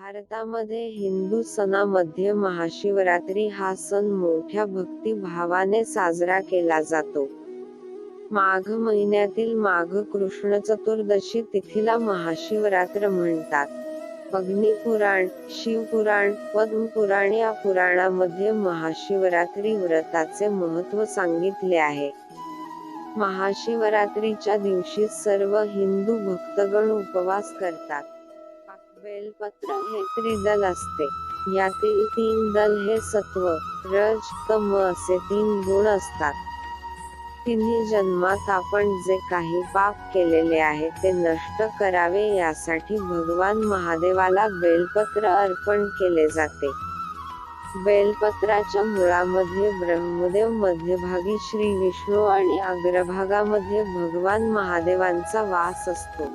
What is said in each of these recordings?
भारतामध्ये हिंदू सणामध्ये महाशिवरात्री हा सण मोठ्या भक्तिभावाने साजरा केला जातो. माघ महिन्यातील माघ कृष्ण चतुर्दशी तिथीला महाशिवरात्र म्हणतात. अग्निपुराण, शिवपुराण, पद्मपुराण या पुराणामध्ये महाशिवरात्री व्रताचे महत्त्व सांगितले आहे. महाशिवरात्रीच्या दिवशी सर्व हिंदू भक्तगण उपवास करतात. बेलपत्र हे त्रिदल असते. यातील 3 दल हे सत्व, रज, तम असे 3 गुण असतात. तिन्ही जन्मात आपण जे काही पाप केलेले आहे ते नष्ट करावे यासाठी भगवान महादेवाला बेलपत्र अर्पण केले जाते. बेलपत्राच्या मुळामध्ये ब्रह्मदेव, मध्यभागी श्री विष्णू आणि अग्रभागामध्ये भगवान महादेवांचा वास असतो.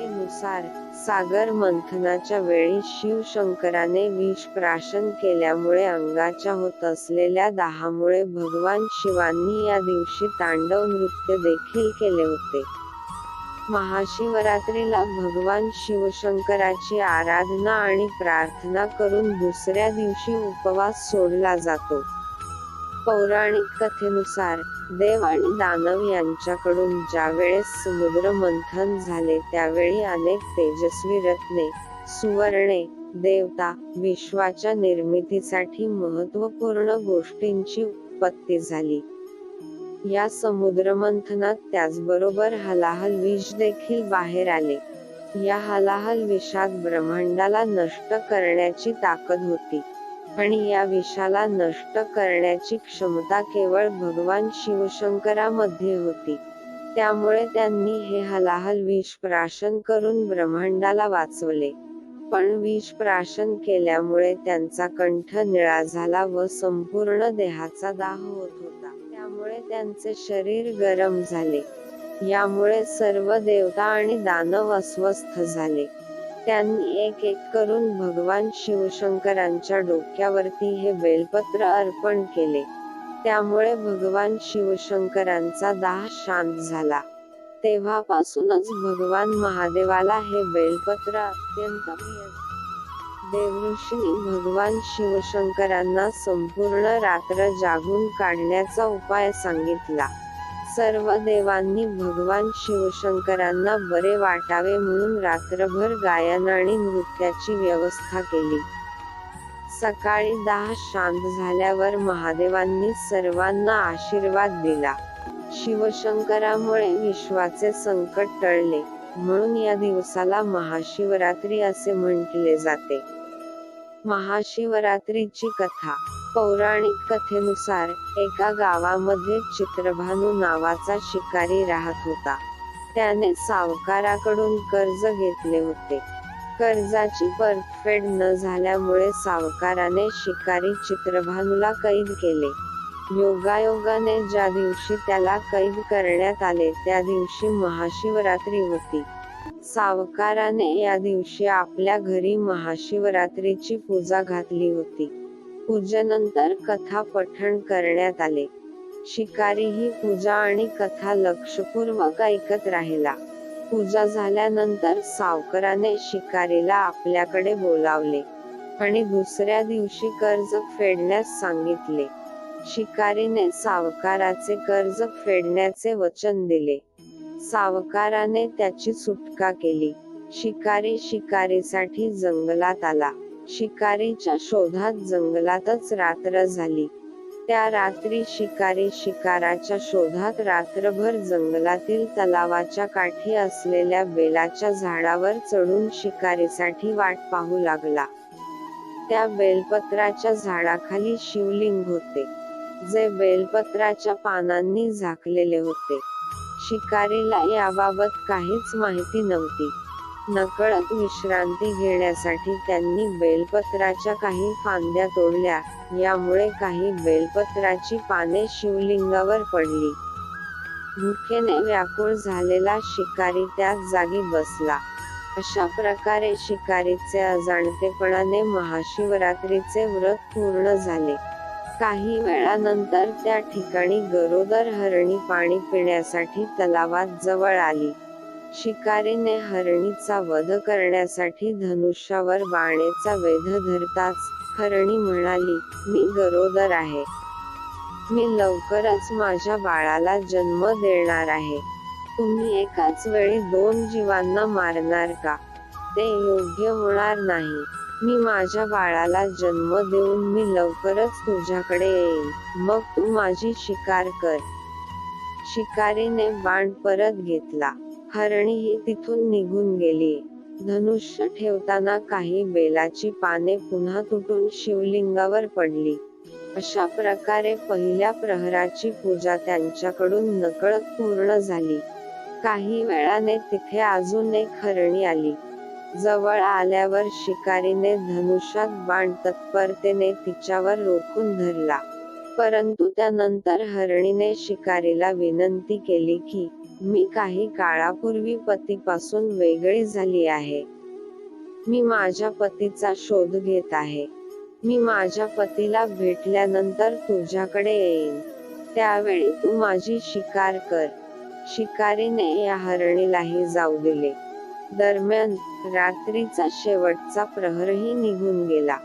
नुसार सागर मंथनाच्या वेळी शिवशंकराने विष प्राशन केल्यामुळे अंगाच्या होत असलेल्या दाहामुळे भगवान शिवांनी या दिवशी तांडव नृत्य देखील केले होते. महाशिवरात्रीला भगवान शिवशंकराची आराधना आणि प्रार्थना करून दुसऱ्या दिवशी उपवास सोडला जातो. पौराणिक कथेनुसार देव आणि दानव यांच्याकडून ज्यावेळेस समुद्र मंथन झाले त्यावेळी अनेक तेजस्वी रत्ने, सुवर्णे, देवता, विश्वाच्या निर्मितीसाठी महत्त्वपूर्ण गोष्टींची उत्पत्ती झाली. या समुद्रमंथनात त्याचबरोबर हलाहल विष देखील बाहेर आले. या हलाहल विषात ब्रह्मांडाला नष्ट करण्याची ताकद होती आणि या विषाला नष्ट करण्याची क्षमता केवळ भगवान शिवशंकरामध्ये होती. त्यामुळे त्यांनी हे हलाहल विष प्राशन करून ब्रह्मांडाला वाचवले. पण विष प्राशन केल्यामुळे त्यांचा कंठ निळा झाला व संपूर्ण देहाचा दाह होत होता. त्यामुळे त्यांचे शरीर गरम झाले. यामुळे सर्व देवता आणि दानव अस्वस्थ झाले. त्यांनी एक एक करून भगवान शिवशंकरांच्या डोक्यावरती हे बेलपत्र अर्पण केले. त्यामुळे भगवान शिवशंकरांचा दाह शांत झाला. तेव्हापासूनच भगवान महादेवाला हे बेलपत्र अत्यंत प्रिय. देवऋषींनी भगवान शिवशंकरांना संपूर्ण रात्र जागून काढण्याचा उपाय सांगितला. सर्व देवांनी भगवान शिवशंकरांना बरे वाटावे म्हणून रात्रभर गायन आणि नृत्याची व्यवस्था केली. सकाळी दाह शांत झाल्यावर महादेवांनी सर्वांना आशीर्वाद दिला. शिवशंकरामुळे विश्वाचे संकट टळले म्हणून या दिवसाला महाशिवरात्री असे म्हटले जाते. महाशिवरात्रीची कथा. पौराणिक कथेनुसार एका गावामध्ये चित्रभानू नावाचा शिकारी राहत होता. त्याने सावकाराकडून कर्ज घेतले होते. कर्जाची परतफेड न झाल्यामुळे सावकाराने शिकारी चित्रभानूला कैद केले. योगायोगाने ज्या दिवशी त्याला कैद करण्यात आले त्या दिवशी महाशिवरात्री होती. सावकाराने या दिवशी आपल्या घरी महाशिवरात्रीची पूजा घातली होती. पूजेनंतर कथा पठण करण्यात आले. शिकारी ही पूजा आणि कथा लक्षपूर्वक ऐकत राहिला. पूजा झाल्यानंतर सावकाराने शिकारीला आपल्याकडे बोलावले आणि दुसऱ्या दिवशी कर्ज फेडण्यास सांगितले. शिकारीने सावकाराचे कर्ज फेडण्याचे वचन दिले. सावकाराने त्याची सुटका केली. शिकारी शिकारीसाठी जंगलात आला. शिकारीच्या शोधात जंगलातच रात्र झाली. त्या रात्री शिकारी शिकाराच्या शोधात रात्रभर जंगलातील तलावाच्या काठी असलेल्या बेलाच्या झाडावर चढून शिकारीसाठी वाट पाहू लागला. त्या बेलपत्राच्या झाडाखाली शिवलिंग होते, जे बेलपत्राच्या पानांनी झाकलेले होते. शिकारीला याबाबत काहीच माहिती नव्हती. नकळत विश्रांती घेण्यासाठी त्यांनी बेलपत्राच्या काही फांद्या तोडल्या. यामुळे काही बेलपत्राची पाने शिवलिंगावर पडली. भुकेने व्याकुळ झालेला शिकारी त्याच जागी बसला. अशा प्रकारे शिकारीचे अजाणतेपणाने महाशिवरात्रीचे व्रत पूर्ण झाले. काही वेळानंतर त्या ठिकाणी गरोदर हरणी पाणी पिण्यासाठी तलावात जवळ आली. शिकारीने हरणीचा वध करण्यासाठी धनुष्यावर बाणेचा वेध धरताच हरणी म्हणाली, मी गरोदर आहे. मी लवकरच माझ्या बाळाला जन्म देणार आहे. तुम्ही एकाच वेळी 2 जीवांना मारणार का? ते योग्य होणार नाही. मी माझ्या बाळाला जन्म देऊन मी लवकरच तुझ्याकडे येईन, मग तू माझी शिकार कर. शिकारीने बाण परत घेतला. हरणीही तिथून निघून गेली. धनुष्य ठेवताना काही बेलाची पाने पुन्हा तुटून शिवलिंगावर पडली. अशा प्रकारे पहिल्या प्रहराची पूजा त्यांच्याकडून नकळत पूर्ण झाली. काही वेळाने तिथे अजून एक हरणी आली. जवळ आल्यावर शिकारीने धनुष्यात बाण तत्परतेने तिच्यावर रोखून धरला. परंतु त्यानंतर हरणीने शिकारीला विनंती केली की, मी काही काळापूर्वी पतीपासून वेगळी झाली आहे. मी माझ्या पतीचा शोध घेत आहे. मी माझ्या पतीला भेटल्यानंतर तुझ्याकडे येईन. त्यावेळी तू माझी शिकार कर. शिकारीने या हरणीलाही जाऊ दिले. दरम्यान रात्रीचा शेवटचा प्रहरही निघून गेला.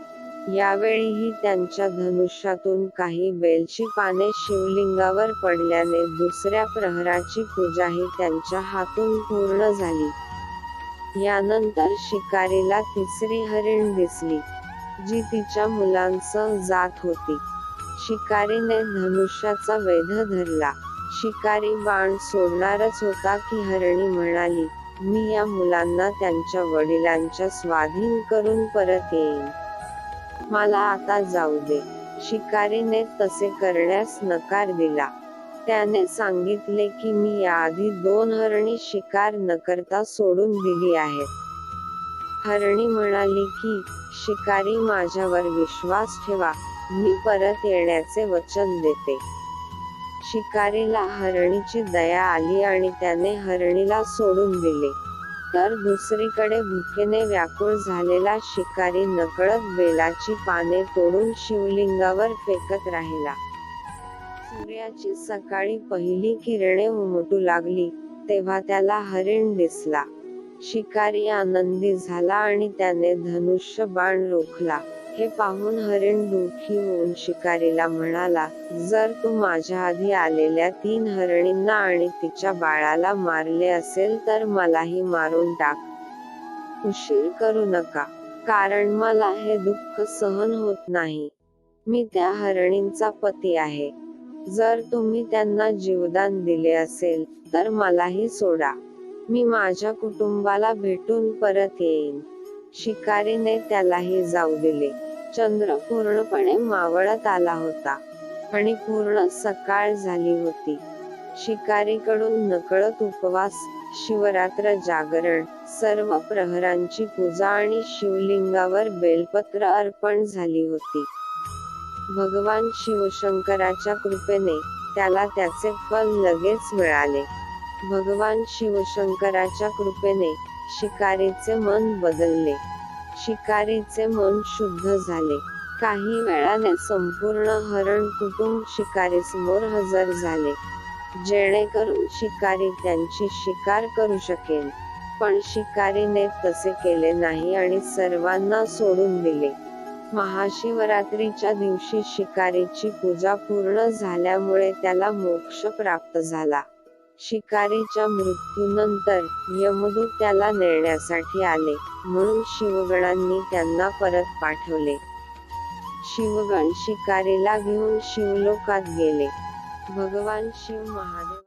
यावेळीही त्यांच्या धनुष्यातून काही बेलची पाने शिवलिंगावर पडल्याने दुसऱ्या प्रहराची पूजाही त्यांच्या हातून पूर्ण झाली. यानंतर शिकारीला तिसरी हरीण दिसली, जी तिच्या मुलांसह जात होती. शिकारीने धनुष्याचा वेध धरला. शिकारी बाण सोडणारच होता की हरणी म्हणाली, मी या मुलांना त्यांच्या वडिलांच्या स्वाधीन करून परत येईन. मला आता जाऊ दे. शिकारीने तसे करण्यास नकार दिला. त्याने सांगितले की मी याआधी 2 हरणी शिकार न करता सोडून दिली आहेत. हरणी म्हणाली की, शिकारी माझ्यावर विश्वास ठेवा, मी परत येण्याचे वचन देते. शिकारीला हरणीची दया आली आणि त्याने हरणीला सोडून दिले. तर दुसरीकडे भुकेने व्याकुळ झालेला शिकारी नकळत बेलाची पाने तोडून शिवलिंगावर फेकत राहिला. सूर्याची सकाळी पहिली किरणे उमटू लागली, तेव्हा त्याला हरिण दिसला. शिकारी आनंदी झाला आणि त्याने धनुष्य बाण रोखला. हे पाहून हरिण दुःखी होऊन शिकारीला म्हणाला, जर तू माझ्या आधी आलेल्या 3 हरणींना आणि तिच्या बाळाला मारले असेल तर मलाही मारून टाक. उशीर करू नका, कारण मला हे दुःख सहन होत नाही. मी त्या हरणींचा पती आहे. जर तुम्ही त्यांना जीवदान दिले असेल तर मलाही सोडा. मी माझ्या कुटुंबाला भेटून परत येईन. शिकारीने त्यालाही जाऊ दिले. चंद्र पूर्णपणे मावळत आला होता आणि पूर्ण सकाळ झाली होती. शिकारीकडून नकळत उपवास, शिवरात्र जागरण, सर्व प्रहरांची पूजा आणि शिवलिंगावर बेलपत्र अर्पण झाली होती. भगवान शिवशंकराच्या कृपेने त्याला त्याचे फल लगेच मिळाले. भगवान शिवशंकराच्या कृपेने शिकारीचे मन बदलले. शिकारीचे मन शुद्ध झाले. काही वेळाने संपूर्ण हरण कुटुंब शिकारीसमोर हजर झाले, जेणेकरून शिकारी त्यांची शिकार करू शकेल. पण शिकारीने तसे केले नाही आणि सर्वांना सोडून दिले. महाशिवरात्रीच्या दिवशी शिकारीची पूजा पूर्ण झाल्यामुळे त्याला मोक्ष प्राप्त झाला. शिकारीच्या मृत्यूनंतर यमदूत त्याला नेण्यासाठी आले, म्हणून शिवगणांनी त्यांना परत पाठवले. शिवगण शिकारीला घेऊन शिवलोकात गेले. भगवान शिव महादेव